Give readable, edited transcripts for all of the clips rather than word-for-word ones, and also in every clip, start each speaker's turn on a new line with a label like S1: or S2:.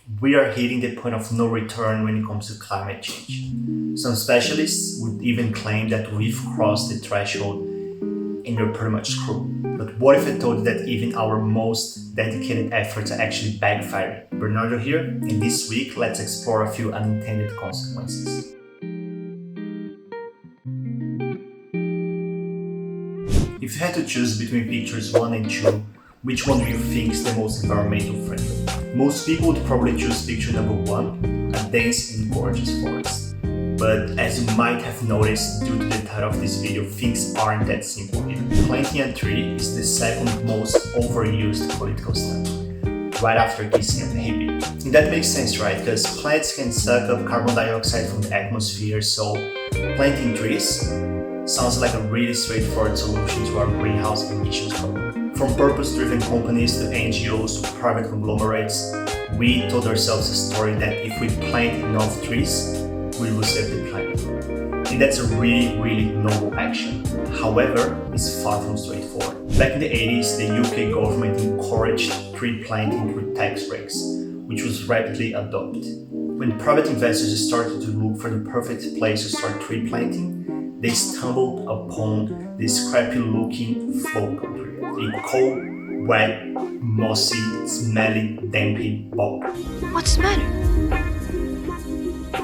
S1: We are hitting the point of no return when it comes to climate change. Some specialists would even claim that we've crossed the threshold and we're pretty much screwed. But what if I told you that even our most dedicated efforts are actually backfiring? Bernardo here, and this week let's explore a few unintended consequences. If you had to choose between pictures 1 and 2, which one do you think is the most environmental friendly? Most people would probably choose picture number 1, a dense and gorgeous forest. But as you might have noticed due to the title of this video, things aren't that simple here. Planting a tree is the second most overused political stunt, right after kissing a baby. And that makes sense, right? Because plants can suck up carbon dioxide from the atmosphere, so planting trees sounds like a really straightforward solution to our greenhouse emissions problem. From purpose-driven companies to NGOs to private conglomerates, we told ourselves a story that if we plant enough trees, we will save the planet. And that's a really noble action. However, it's far from straightforward. Back in the 80s, the UK government encouraged tree planting through tax breaks, which was rapidly adopted. When private investors started to look for the perfect place to start tree planting, they stumbled upon this scrappy-looking flow country. A cold, wet, mossy, smelly, dampy bog.
S2: What's the matter?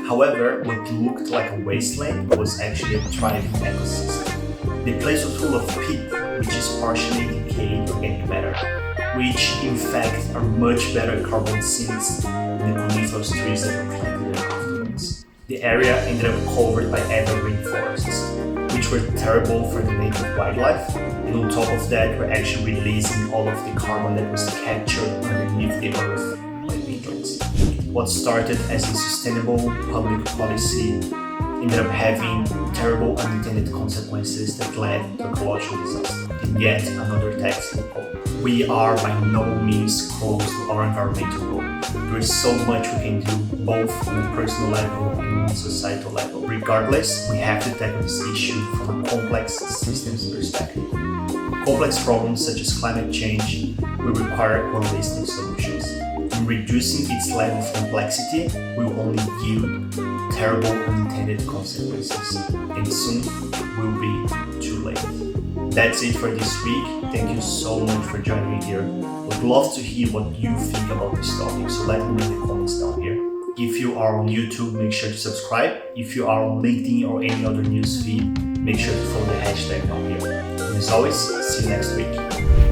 S1: However, what looked like a wasteland was actually a thriving ecosystem. The place was full of peat, which is partially decayed organic matter, which in fact are much better carbon sinks than the coniferous trees that were planted there afterwards. The area ended up covered by evergreen forests, which were terrible for the native wildlife, and on top of that, we're actually releasing all of the carbon that was captured underneath the earth by migrants. What started as a sustainable public policy ended up having terrible unintended consequences that led to ecological disaster. And yet another textbook hope. We are by no means close to our environmental goal. There is so much we can do, both on a personal level and on a societal level. Regardless, we have to tackle this issue from a complex systems perspective. Complex problems such as climate change will require holistic solutions. In reducing its level of complexity, we will only yield terrible unintended consequences, and soon will be too late. That's it for this week. Thank you so much for joining me here. Would love to hear what you think about this topic, so let me know in the comments down here. If you are on YouTube, make sure to subscribe. If you are on LinkedIn or any other news feed, make sure to follow the hashtag down here. And as always, see you next week.